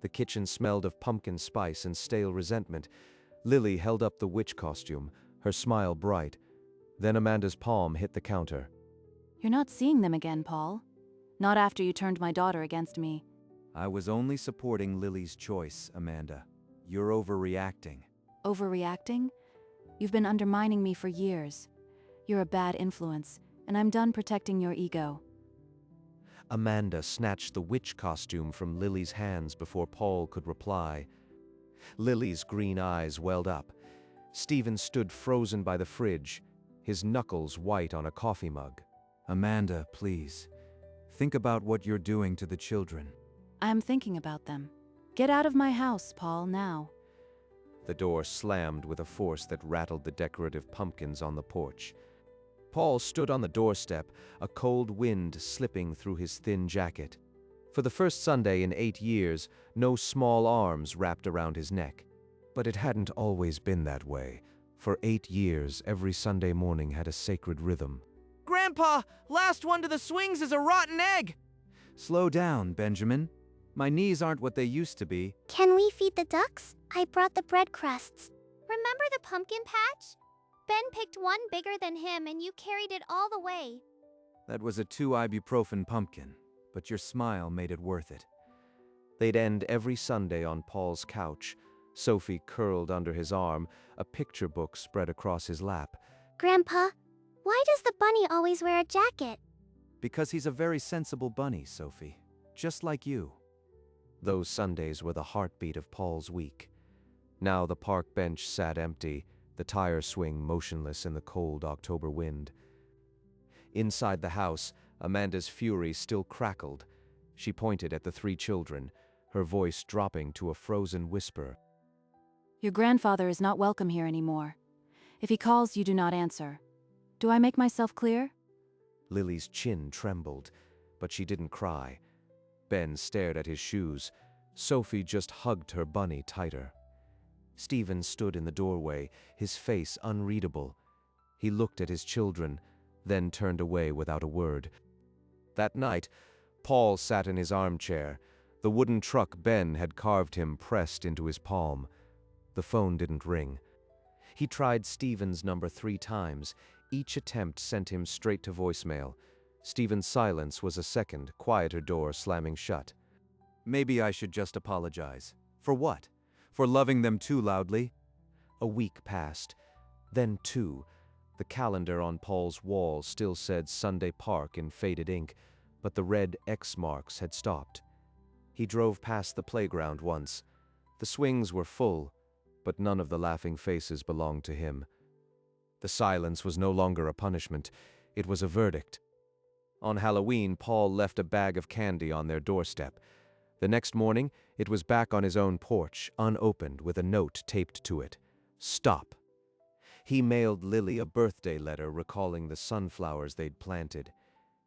The kitchen smelled of pumpkin spice and stale resentment. Lily held up the witch costume, her smile bright. Then Amanda's palm hit the counter. You're not seeing them again, Paul. Not after you turned my daughter against me. I was only supporting Lily's choice, Amanda. You're overreacting. Overreacting? You've been undermining me for years. You're a bad influence, and I'm done protecting your ego. Amanda snatched the witch costume from Lily's hands before Paul could reply. Lily's green eyes welled up. Stephen stood frozen by the fridge, his knuckles white on a coffee mug. Amanda, please. Think about what you're doing to the children. I'm thinking about them. Get out of my house, Paul, now. The door slammed with a force that rattled the decorative pumpkins on the porch. Paul stood on the doorstep, a cold wind slipping through his thin jacket. For the first Sunday in 8 years, no small arms wrapped around his neck. But it hadn't always been that way. For 8 years, every Sunday morning had a sacred rhythm. Grandpa, last one to the swings is a rotten egg! Slow down, Benjamin. My knees aren't what they used to be. Can we feed the ducks? I brought the bread crusts. Remember the pumpkin patch? Ben picked one bigger than him and you carried it all the way. That was a 2 ibuprofen pumpkin, but your smile made it worth it. They'd end every Sunday on Paul's couch, Sophie curled under his arm, a picture book spread across his lap. Grandpa, why does the bunny always wear a jacket? Because he's a very sensible bunny, Sophie. Just like you. Those Sundays were the heartbeat of Paul's week. Now the park bench sat empty, the tire swing motionless in the cold October wind. Inside the house, Amanda's fury still crackled. She pointed at the 3 children, her voice dropping to a frozen whisper. Your grandfather is not welcome here anymore. If he calls, you do not answer. Do I make myself clear? Lily's chin trembled, but she didn't cry. Ben stared at his shoes. Sophie just hugged her bunny tighter. Stephen stood in the doorway, his face unreadable. He looked at his children, then turned away without a word. That night, Paul sat in his armchair, the wooden truck Ben had carved him pressed into his palm. The phone didn't ring. He tried Stephen's number 3 times. Each attempt sent him straight to voicemail. Stephen's silence was a second, quieter door slamming shut. Maybe I should just apologize. For what? For loving them too loudly? A week passed, then 2. The calendar on Paul's wall still said Sunday Park in faded ink, but the red X marks had stopped. He drove past the playground once. The swings were full, but none of the laughing faces belonged to him. The silence was no longer a punishment, it was a verdict. On Halloween, Paul left a bag of candy on their doorstep. The next morning, it was back on his own porch, unopened, with a note taped to it. Stop. He mailed Lily a birthday letter recalling the sunflowers they'd planted.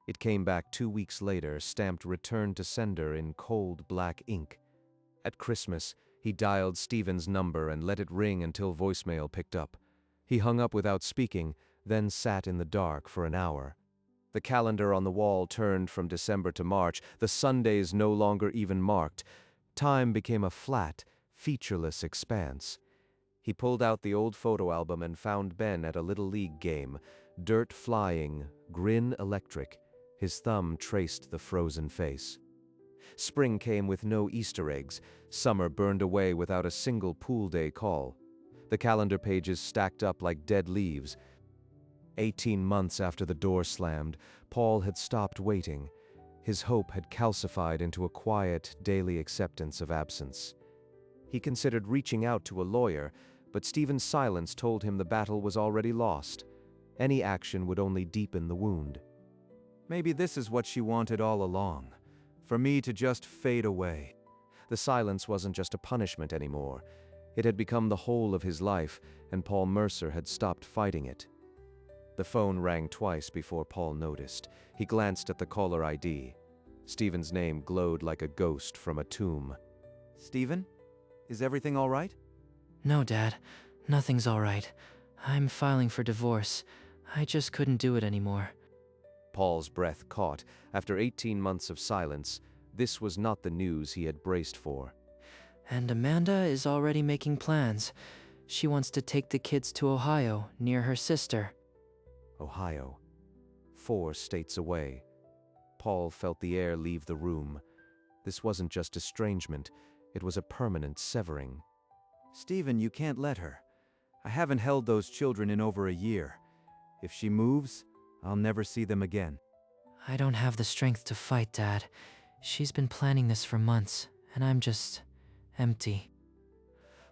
It came back 2 weeks later, stamped return to sender in cold black ink. At Christmas, he dialed Stephen's number and let it ring until voicemail picked up. He hung up without speaking, then sat in the dark for an hour. The calendar on the wall turned from December to March, the Sundays no longer even marked. Time became a flat, featureless expanse. He pulled out the old photo album and found Ben at a Little League game, dirt flying, grin electric. His thumb traced the frozen face. Spring came with no Easter eggs. Summer burned away without a single pool day call. The calendar pages stacked up like dead leaves. 18 months after the door slammed, Paul had stopped waiting. His hope had calcified into a quiet, daily acceptance of absence. He considered reaching out to a lawyer, but Stephen's silence told him the battle was already lost. Any action would only deepen the wound. Maybe this is what she wanted all along. For me to just fade away. The silence wasn't just a punishment anymore. It had become the whole of his life, and Paul Mercer had stopped fighting it. The phone rang twice before Paul noticed. He glanced at the caller ID. Stephen's name glowed like a ghost from a tomb. Stephen? Is everything all right? No, Dad. Nothing's all right. I'm filing for divorce. I just couldn't do it anymore. Paul's breath caught. After 18 months of silence, this was not the news he had braced for. And Amanda is already making plans. She wants to take the kids to Ohio, near her sister. Ohio. 4 states away. Paul felt the air leave the room. This wasn't just estrangement, it was a permanent severing. Stephen, you can't let her. I haven't held those children in over a year. If she moves, I'll never see them again. I don't have the strength to fight, Dad. She's been planning this for months, and I'm just empty.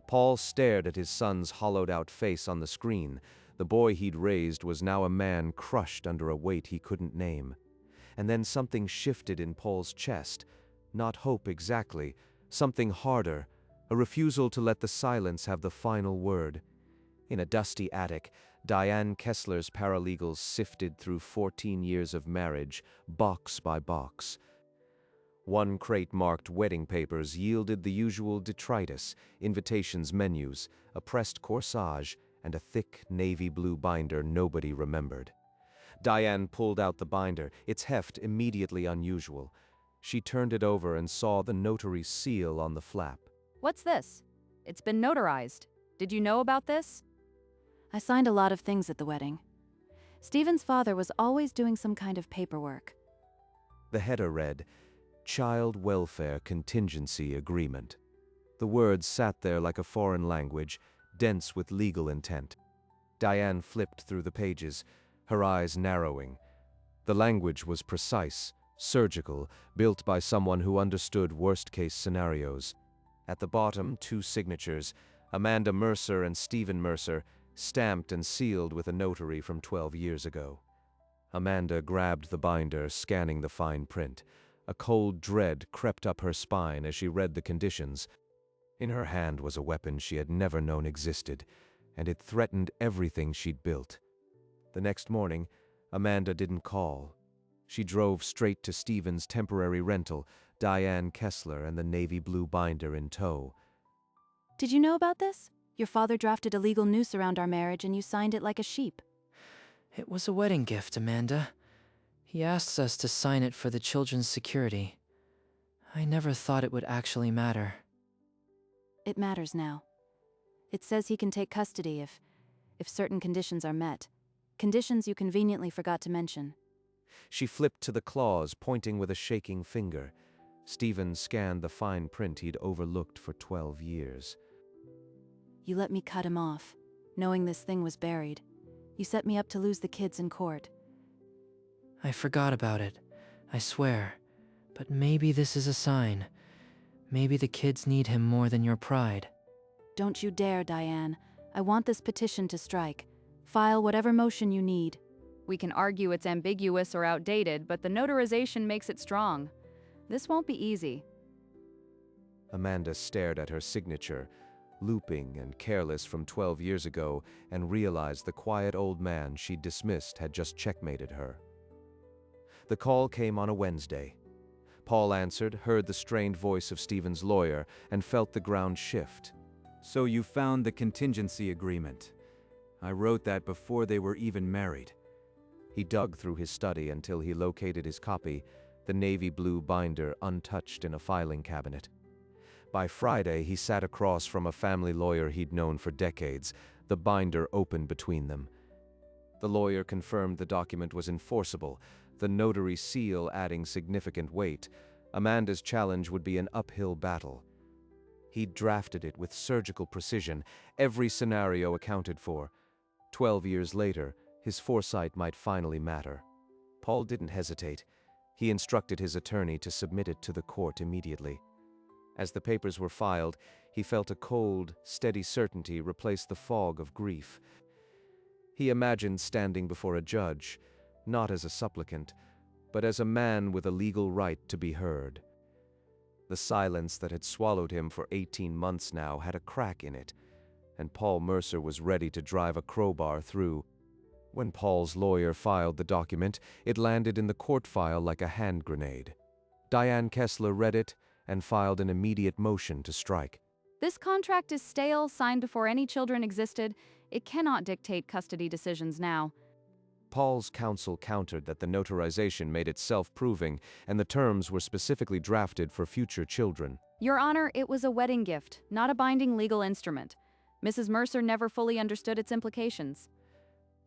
Paul stared at his son's hollowed-out face on the screen. The boy he'd raised was now a man crushed under a weight he couldn't name. And then something shifted in Paul's chest. Not hope exactly, something harder, a refusal to let the silence have the final word. In a dusty attic, Diane Kessler's paralegals sifted through 14 years of marriage, box by box. One crate marked wedding papers yielded the usual detritus, invitations, menus, a pressed corsage, and a thick navy blue binder nobody remembered. Diane pulled out the binder, its heft immediately unusual. She turned it over and saw the notary's seal on the flap. What's this? It's been notarized. Did you know about this? I signed a lot of things at the wedding. Stephen's father was always doing some kind of paperwork. The header read, Child Welfare Contingency Agreement. The words sat there like a foreign language, dense with legal intent. Diane flipped through the pages, her eyes narrowing. The language was precise, surgical, built by someone who understood worst-case scenarios. At the bottom, 2 signatures, Amanda Mercer and Stephen Mercer, stamped and sealed with a notary from 12 years ago. Amanda grabbed the binder, scanning the fine print. A cold dread crept up her spine as she read the conditions. In her hand was a weapon she had never known existed, and it threatened everything she'd built. The next morning, Amanda didn't call. She drove straight to Stephen's temporary rental, Diane Kessler and the navy blue binder in tow. Did you know about this? Your father drafted a legal noose around our marriage and you signed it like a sheep. It was a wedding gift, Amanda. He asks us to sign it for the children's security. I never thought it would actually matter. It matters now. It says he can take custody if certain conditions are met. Conditions you conveniently forgot to mention. She flipped to the clause, pointing with a shaking finger. Stephen scanned the fine print he'd overlooked for 12 years. You let me cut him off, knowing this thing was buried. You set me up to lose the kids in court. I forgot about it, I swear. But maybe this is a sign. Maybe the kids need him more than your pride. Don't you dare, Diane. I want this petition to strike. File whatever motion you need. We can argue it's ambiguous or outdated, but the notarization makes it strong. This won't be easy. Amanda stared at her signature, looping and careless from 12 years ago, and realized the quiet old man she'd dismissed had just checkmated her. The call came on a Wednesday. Paul answered, heard the strained voice of Stephen's lawyer, and felt the ground shift. So you found the contingency agreement. I wrote that before they were even married. He dug through his study until he located his copy, the navy blue binder untouched in a filing cabinet. By Friday, he sat across from a family lawyer he'd known for decades, the binder open between them. The lawyer confirmed the document was enforceable, the notary seal adding significant weight. Amanda's challenge would be an uphill battle. He'd drafted it with surgical precision, every scenario accounted for. 12 years later, his foresight might finally matter. Paul didn't hesitate. He instructed his attorney to submit it to the court immediately. As the papers were filed, he felt a cold, steady certainty replace the fog of grief. He imagined standing before a judge, not as a supplicant, but as a man with a legal right to be heard. The silence that had swallowed him for 18 months now had a crack in it, and Paul Mercer was ready to drive a crowbar through. When Paul's lawyer filed the document, it landed in the court file like a hand grenade. Diane Kessler read it and filed an immediate motion to strike. This contract is stale, signed before any children existed. It cannot dictate custody decisions now. Paul's counsel countered that the notarization made it self-proving and the terms were specifically drafted for future children. Your Honor, it was a wedding gift, not a binding legal instrument. Mrs. Mercer never fully understood its implications.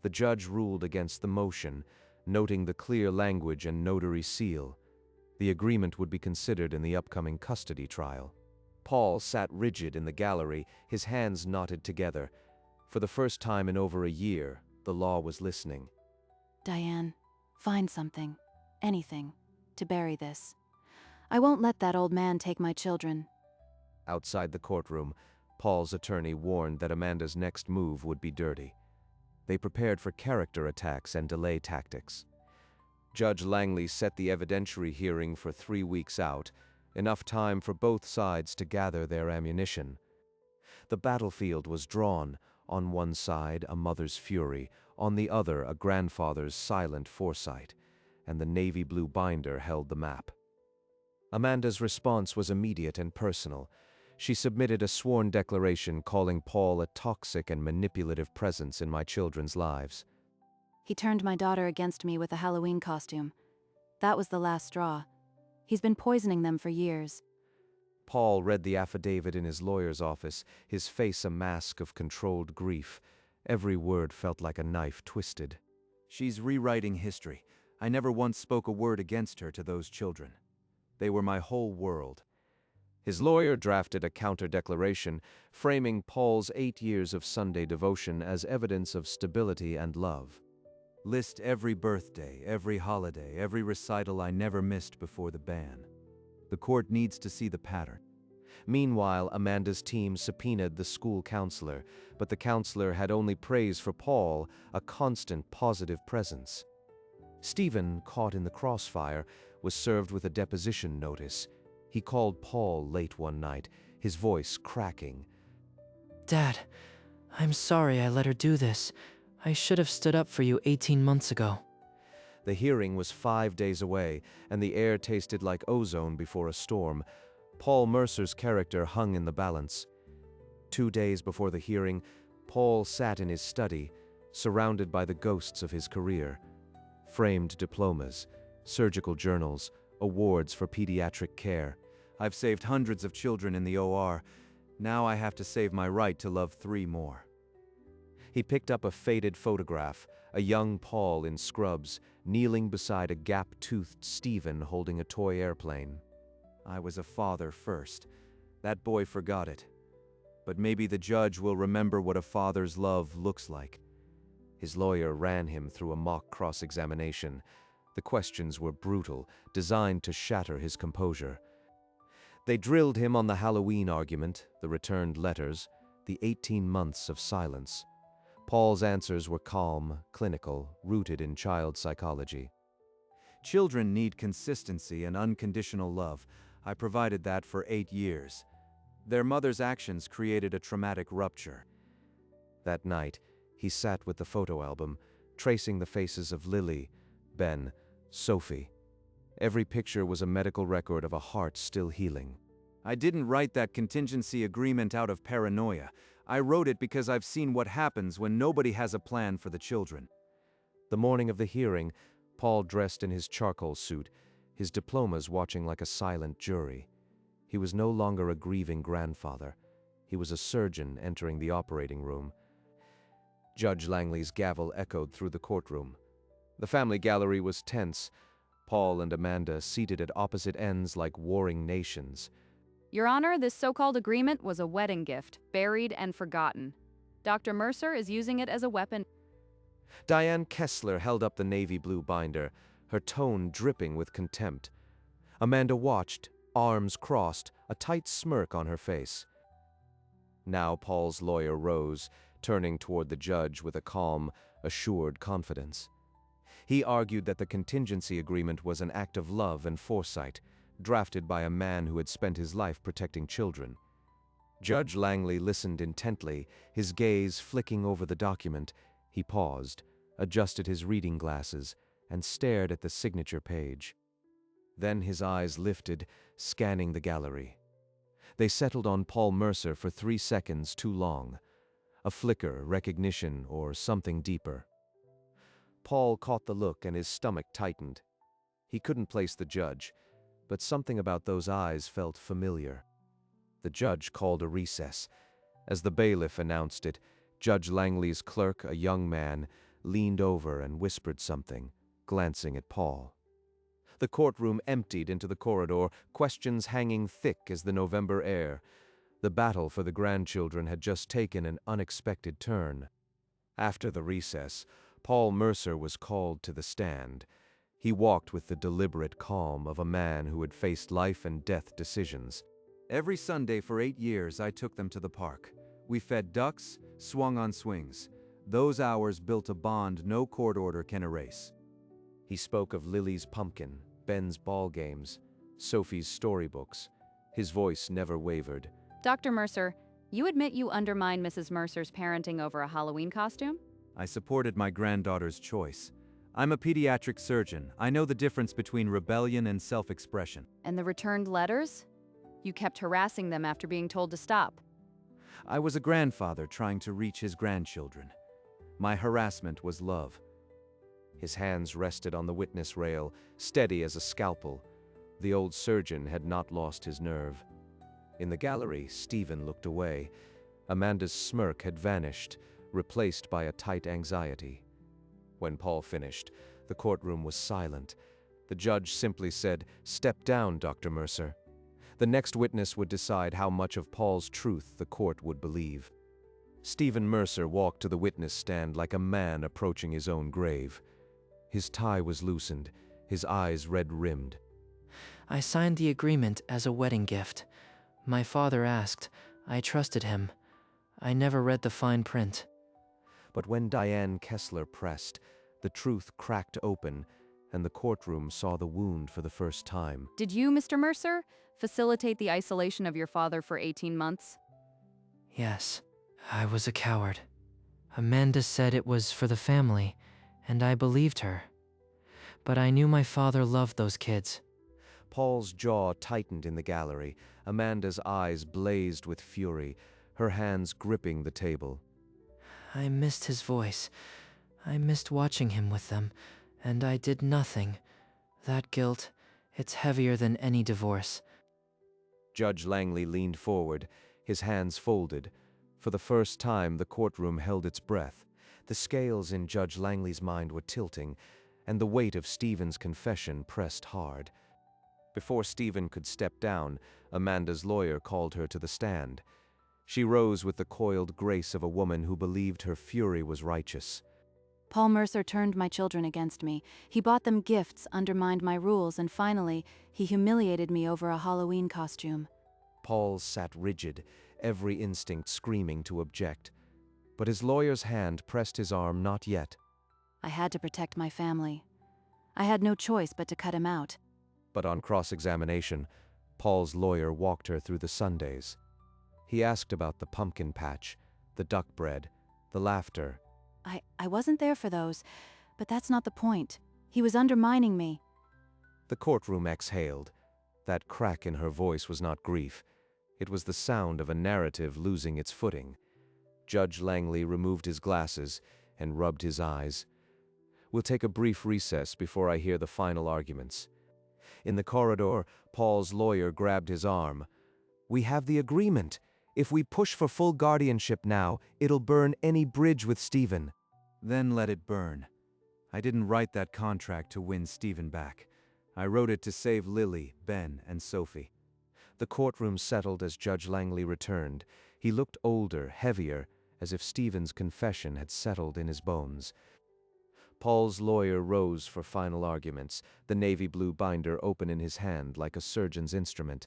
The judge ruled against the motion, noting the clear language and notary seal. The agreement would be considered in the upcoming custody trial. Paul sat rigid in the gallery, his hands knotted together. For the first time in over a year, the law was listening. Diane, find something, anything, to bury this. I won't let that old man take my children. Outside the courtroom, Paul's attorney warned that Amanda's next move would be dirty. They prepared for character attacks and delay tactics. Judge Langley set the evidentiary hearing for 3 weeks out, enough time for both sides to gather their ammunition. The battlefield was drawn, on one side a mother's fury, on the other a grandfather's silent foresight, and the navy blue binder held the map. Amanda's response was immediate and personal. She submitted a sworn declaration calling Paul a toxic and manipulative presence in my children's lives. He turned my daughter against me with a Halloween costume. That was the last straw. He's been poisoning them for years. Paul read the affidavit in his lawyer's office, his face a mask of controlled grief. Every word felt like a knife twisted. She's rewriting history. I never once spoke a word against her to those children. They were my whole world. His lawyer drafted a counter-declaration, framing Paul's 8 years of Sunday devotion as evidence of stability and love. List every birthday, every holiday, every recital I never missed before the ban. The court needs to see the pattern. Meanwhile, Amanda's team subpoenaed the school counselor, but the counselor had only praise for Paul, a constant positive presence. Stephen, caught in the crossfire, was served with a deposition notice. He called Paul late one night, his voice cracking. Dad, I'm sorry I let her do this. I should have stood up for you 18 months ago. The hearing was 5 days away, and the air tasted like ozone before a storm. Paul Mercer's character hung in the balance. 2 days before the hearing, Paul sat in his study, surrounded by the ghosts of his career. Framed diplomas, surgical journals, awards for pediatric care. I've saved hundreds of children in the OR. Now I have to save my right to love 3 more. He picked up a faded photograph, a young Paul in scrubs, kneeling beside a gap-toothed Stephen holding a toy airplane. I was a father first. That boy forgot it. But maybe the judge will remember what a father's love looks like. His lawyer ran him through a mock cross-examination. The questions were brutal, designed to shatter his composure. They drilled him on the Halloween argument, the returned letters, the 18 months of silence. Paul's answers were calm, clinical, rooted in child psychology. Children need consistency and unconditional love. I provided that for 8 years. Their mother's actions created a traumatic rupture. That night, he sat with the photo album, tracing the faces of Lily, Ben, Sophie. Every picture was a medical record of a heart still healing. I didn't write that contingency agreement out of paranoia. I wrote it because I've seen what happens when nobody has a plan for the children. The morning of the hearing, Paul dressed in his charcoal suit, his diplomas watching like a silent jury. He was no longer a grieving grandfather. He was a surgeon entering the operating room. Judge Langley's gavel echoed through the courtroom. The family gallery was tense, Paul and Amanda seated at opposite ends like warring nations. Your Honor, this so-called agreement was a wedding gift, buried and forgotten. Dr. Mercer is using it as a weapon. Diane Kessler held up the navy blue binder, her tone dripping with contempt. Amanda watched, arms crossed, a tight smirk on her face. Now Paul's lawyer rose, turning toward the judge with a calm, assured confidence. He argued that the contingency agreement was an act of love and foresight, drafted by a man who had spent his life protecting children. Judge Langley listened intently, his gaze flicking over the document. He paused, adjusted his reading glasses, and stared at the signature page. Then his eyes lifted, scanning the gallery. They settled on Paul Mercer for 3 seconds too long. A flicker, recognition, or something deeper. Paul caught the look and his stomach tightened. He couldn't place the judge, but something about those eyes felt familiar. The judge called a recess. As the bailiff announced it, Judge Langley's clerk, a young man, leaned over and whispered something, glancing at Paul. The courtroom emptied into the corridor, questions hanging thick as the November air. The battle for the grandchildren had just taken an unexpected turn. After the recess, Paul Mercer was called to the stand. He walked with the deliberate calm of a man who had faced life and death decisions. Every Sunday for 8 years, I took them to the park. We fed ducks, swung on swings. Those hours built a bond no court order can erase. He spoke of Lily's pumpkin, Ben's ball games, Sophie's storybooks. His voice never wavered. Dr. Mercer, you admit you undermined Mrs. Mercer's parenting over a Halloween costume? I supported my granddaughter's choice. I'm a pediatric surgeon. I know the difference between rebellion and self-expression. And the returned letters? You kept harassing them after being told to stop. I was a grandfather trying to reach his grandchildren. My harassment was love. His hands rested on the witness rail, steady as a scalpel. The old surgeon had not lost his nerve. In the gallery, Stephen looked away. Amanda's smirk had vanished, replaced by a tight anxiety. When Paul finished, the courtroom was silent. The judge simply said, "Step down, Dr. Mercer." The next witness would decide how much of Paul's truth the court would believe. Stephen Mercer walked to the witness stand like a man approaching his own grave. His tie was loosened, his eyes red-rimmed. I signed the agreement as a wedding gift. My father asked. I trusted him. I never read the fine print. But when Diane Kessler pressed, the truth cracked open, and the courtroom saw the wound for the first time. Did you, Mr. Mercer, facilitate the isolation of your father for 18 months? Yes, I was a coward. Amanda said it was for the family, and I believed her. But I knew my father loved those kids. Paul's jaw tightened in the gallery. Amanda's eyes blazed with fury, her hands gripping the table. I missed his voice. I missed watching him with them, and I did nothing. That guilt, it's heavier than any divorce. Judge Langley leaned forward, his hands folded. For the first time, the courtroom held its breath. The scales in Judge Langley's mind were tilting, and the weight of Stephen's confession pressed hard. Before Stephen could step down, Amanda's lawyer called her to the stand. She rose with the coiled grace of a woman who believed her fury was righteous. Paul Mercer turned my children against me. He bought them gifts, undermined my rules, and finally, he humiliated me over a Halloween costume. Paul sat rigid, every instinct screaming to object. But his lawyer's hand pressed his arm. Not yet. I had to protect my family. I had no choice but to cut him out. But on cross-examination, Paul's lawyer walked her through the Sundays. He asked about the pumpkin patch, the duck bread, the laughter. I wasn't there for those, but that's not the point. He was undermining me. The courtroom exhaled. That crack in her voice was not grief. It was the sound of a narrative losing its footing. Judge Langley removed his glasses and rubbed his eyes. We'll take a brief recess before I hear the final arguments. In the corridor, Paul's lawyer grabbed his arm. We have the agreement. If we push for full guardianship now, it'll burn any bridge with Stephen. Then let it burn. I didn't write that contract to win Stephen back. I wrote it to save Lily, Ben, and Sophie. The courtroom settled as Judge Langley returned. He looked older, heavier, as if Stephen's confession had settled in his bones. Paul's lawyer rose for final arguments, the navy blue binder open in his hand like a surgeon's instrument.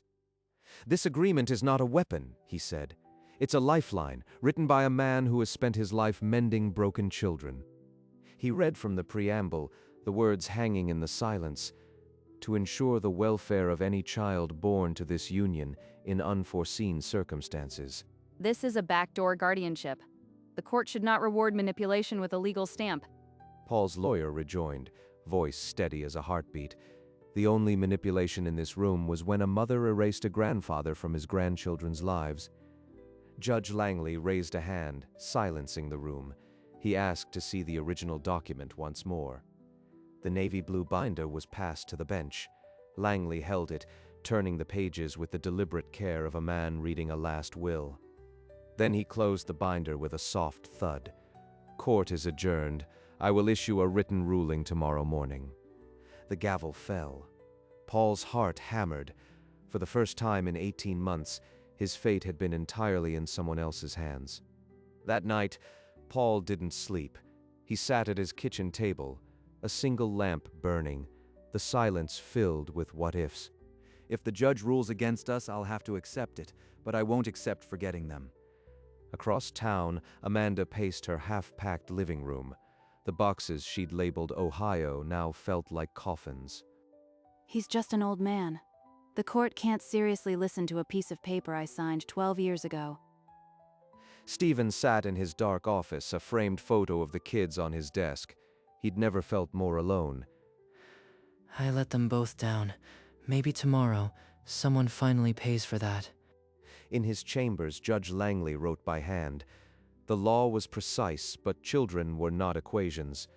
This agreement is not a weapon, he said. It's a lifeline, written by a man who has spent his life mending broken children. He read from the preamble, the words hanging in the silence, to ensure the welfare of any child born to this union in unforeseen circumstances. This is a backdoor guardianship. The court should not reward manipulation with a legal stamp. Paul's lawyer rejoined, voice steady as a heartbeat. The only manipulation in this room was when a mother erased a grandfather from his grandchildren's lives. Judge Langley raised a hand, silencing the room. He asked to see the original document once more. The navy blue binder was passed to the bench. Langley held it, turning the pages with the deliberate care of a man reading a last will. Then he closed the binder with a soft thud. "Court is adjourned. I will issue a written ruling tomorrow morning." The gavel fell. Paul's heart hammered. For the first time in 18 months, his fate had been entirely in someone else's hands. That night, Paul didn't sleep. He sat at his kitchen table, a single lamp burning, the silence filled with what-ifs. If the judge rules against us, I'll have to accept it, but I won't accept forgetting them. Across town, Amanda paced her half-packed living room. The boxes she'd labeled Ohio now felt like coffins. He's just an old man. The court can't seriously listen to a piece of paper I signed 12 years ago. Stephen sat in his dark office, a framed photo of the kids on his desk. He'd never felt more alone. I let them both down. Maybe tomorrow, someone finally pays for that. In his chambers, Judge Langley wrote by hand. The law was precise, but children were not equations.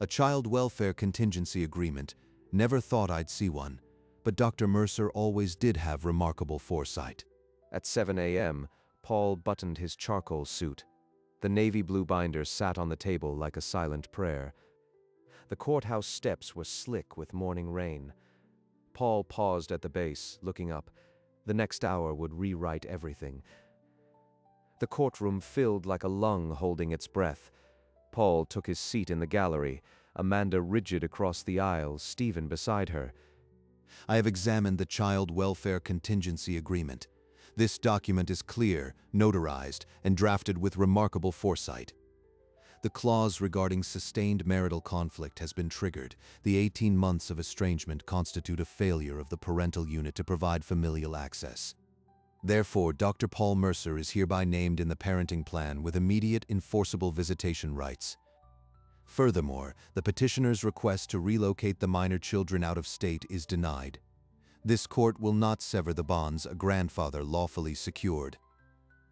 A child welfare contingency agreement. Never thought I'd see one. But Dr. Mercer always did have remarkable foresight. At 7 a.m., Paul buttoned his charcoal suit. The navy blue binder sat on the table like a silent prayer. The courthouse steps were slick with morning rain. Paul paused at the base, looking up. The next hour would rewrite everything. The courtroom filled like a lung holding its breath. Paul took his seat in the gallery, Amanda rigid across the aisle, Stephen beside her. I have examined the child welfare contingency agreement. This document is clear, notarized, and drafted with remarkable foresight. The clause regarding sustained marital conflict has been triggered. The 18 months of estrangement constitute a failure of the parental unit to provide familial access. Therefore, Dr. Paul Mercer is hereby named in the parenting plan with immediate enforceable visitation rights. Furthermore, the petitioner's request to relocate the minor children out of state is denied. This court will not sever the bonds a grandfather lawfully secured.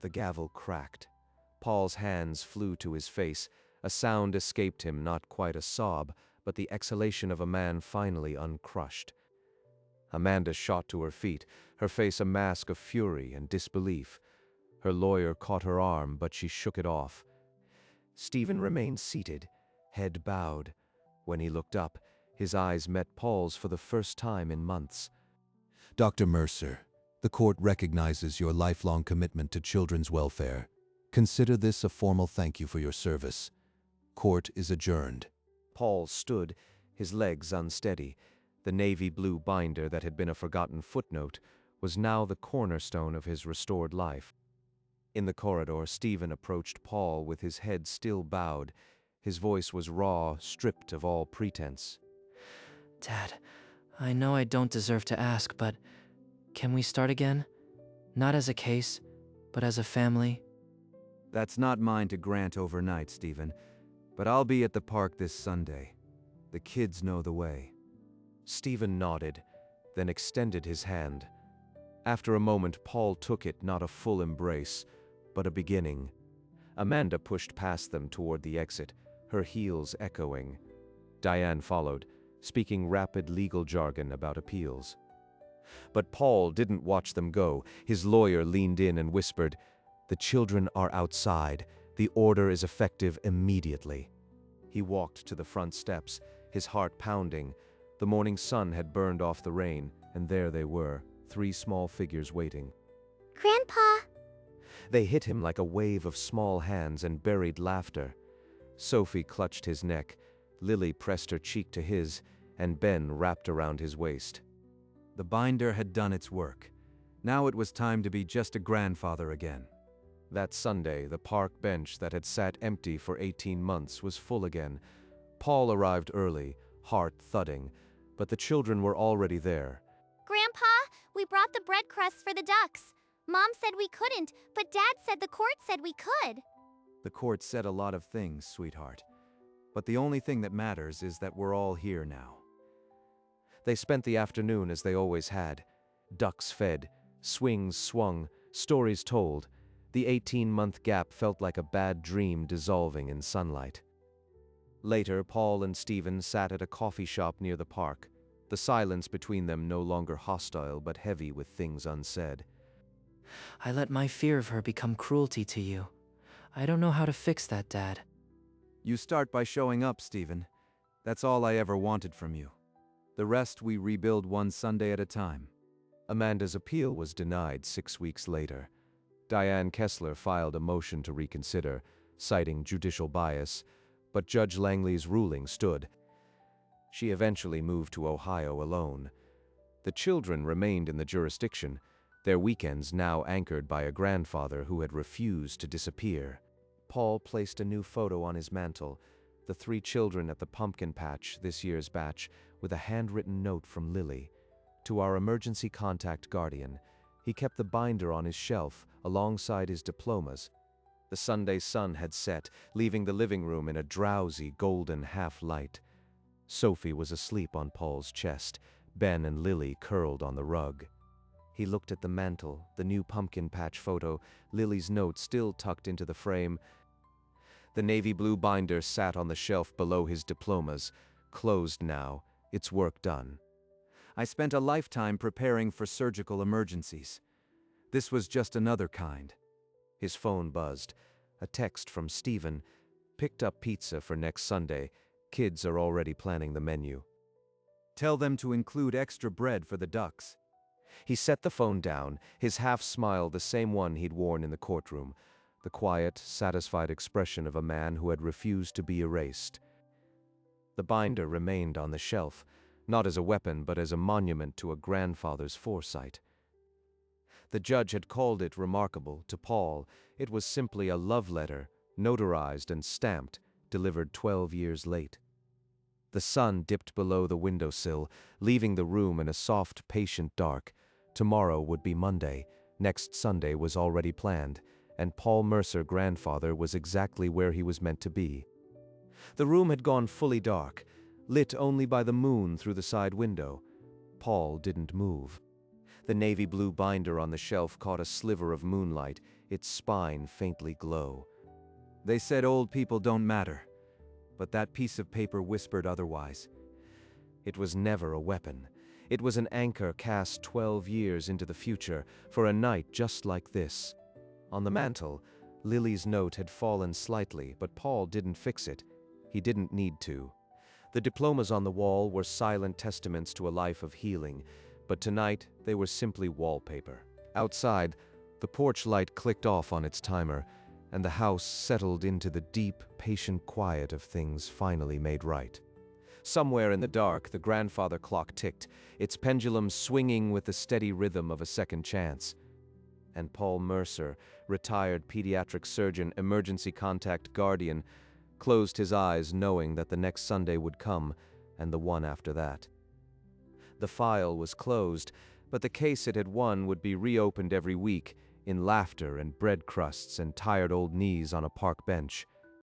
The gavel cracked. Paul's hands flew to his face. A sound escaped him, not quite a sob, but the exhalation of a man finally uncrushed. Amanda shot to her feet, her face a mask of fury and disbelief. Her lawyer caught her arm, but she shook it off. Stephen remained seated, head bowed. When he looked up, his eyes met Paul's for the first time in months. Dr. Mercer, the court recognizes your lifelong commitment to children's welfare. Consider this a formal thank you for your service. Court is adjourned. Paul stood, his legs unsteady. The navy blue binder that had been a forgotten footnote was now the cornerstone of his restored life. In the corridor, Stephen approached Paul with his head still bowed. His voice was raw, stripped of all pretense. Dad, I know I don't deserve to ask, but can we start again? Not as a case, but as a family? That's not mine to grant overnight, Stephen, but I'll be at the park this Sunday. The kids know the way. Stephen nodded, then extended his hand. After a moment, Paul took it, not a full embrace, but a beginning. Amanda pushed past them toward the exit, her heels echoing. Diane followed, speaking rapid legal jargon about appeals. But Paul didn't watch them go. His lawyer leaned in and whispered, "The children are outside. The order is effective immediately." He walked to the front steps, his heart pounding. The morning sun had burned off the rain, and there they were, 3 small figures waiting. Grandpa! They hit him like a wave of small hands and buried laughter. Sophie clutched his neck, Lily pressed her cheek to his, and Ben wrapped around his waist. The binder had done its work. Now it was time to be just a grandfather again. That Sunday, the park bench that had sat empty for 18 months was full again. Paul arrived early, heart thudding, but the children were already there. Grandpa, we brought the bread crusts for the ducks. Mom said we couldn't, but Dad said the court said we could. The court said a lot of things, sweetheart. But the only thing that matters is that we're all here now. They spent the afternoon as they always had. Ducks fed, swings swung, stories told. The 18-month gap felt like a bad dream dissolving in sunlight. Later, Paul and Stephen sat at a coffee shop near the park. the silence between them no longer hostile but heavy with things unsaid. I let my fear of her become cruelty to you. I don't know how to fix that, Dad. You start by showing up, Stephen. That's all I ever wanted from you. The rest we rebuild one Sunday at a time. Amanda's appeal was denied 6 weeks later. Diane Kessler filed a motion to reconsider, citing judicial bias, but Judge Langley's ruling stood. She eventually moved to Ohio alone. The children remained in the jurisdiction, their weekends now anchored by a grandfather who had refused to disappear. Paul placed a new photo on his mantel, the 3 children at the pumpkin patch, this year's batch, with a handwritten note from Lily. To our emergency contact guardian, he kept the binder on his shelf alongside his diplomas. The Sunday sun had set, leaving the living room in a drowsy golden half-light. Sophie was asleep on Paul's chest, Ben and Lily curled on the rug. He looked at the mantel, the new pumpkin patch photo, Lily's note still tucked into the frame. The navy blue binder sat on the shelf below his diplomas, closed now, its work done. I spent a lifetime preparing for surgical emergencies. This was just another kind. His phone buzzed. A text from Stephen. Picked up pizza for next Sunday. Kids are already planning the menu. Tell them to include extra bread for the ducks. He set the phone down, his half-smile the same one he'd worn in the courtroom, the quiet, satisfied expression of a man who had refused to be erased. The binder remained on the shelf, not as a weapon but as a monument to a grandfather's foresight. The judge had called it remarkable. To Paul, it was simply a love letter, notarized and stamped, delivered 12 years late. The sun dipped below the windowsill, leaving the room in a soft, patient dark. Tomorrow would be Monday, next Sunday was already planned, and Paul Mercer, grandfather, was exactly where he was meant to be. The room had gone fully dark, lit only by the moon through the side window. Paul didn't move. The navy blue binder on the shelf caught a sliver of moonlight, its spine faintly glow. They said old people don't matter, but that piece of paper whispered otherwise. It was never a weapon. It was an anchor cast 12 years into the future, for a night just like this. On the mantel, Lily's note had fallen slightly, but Paul didn't fix it. He didn't need to. The diplomas on the wall were silent testaments to a life of healing, but tonight they were simply wallpaper. Outside, the porch light clicked off on its timer, and the house settled into the deep, patient quiet of things finally made right. Somewhere in the dark, the grandfather clock ticked, its pendulum swinging with the steady rhythm of a second chance. And Paul Mercer, retired pediatric surgeon, emergency contact guardian, closed his eyes knowing that the next Sunday would come, and the one after that. The file was closed, but the case it had won would be reopened every week, in laughter and bread crusts and tired old knees on a park bench.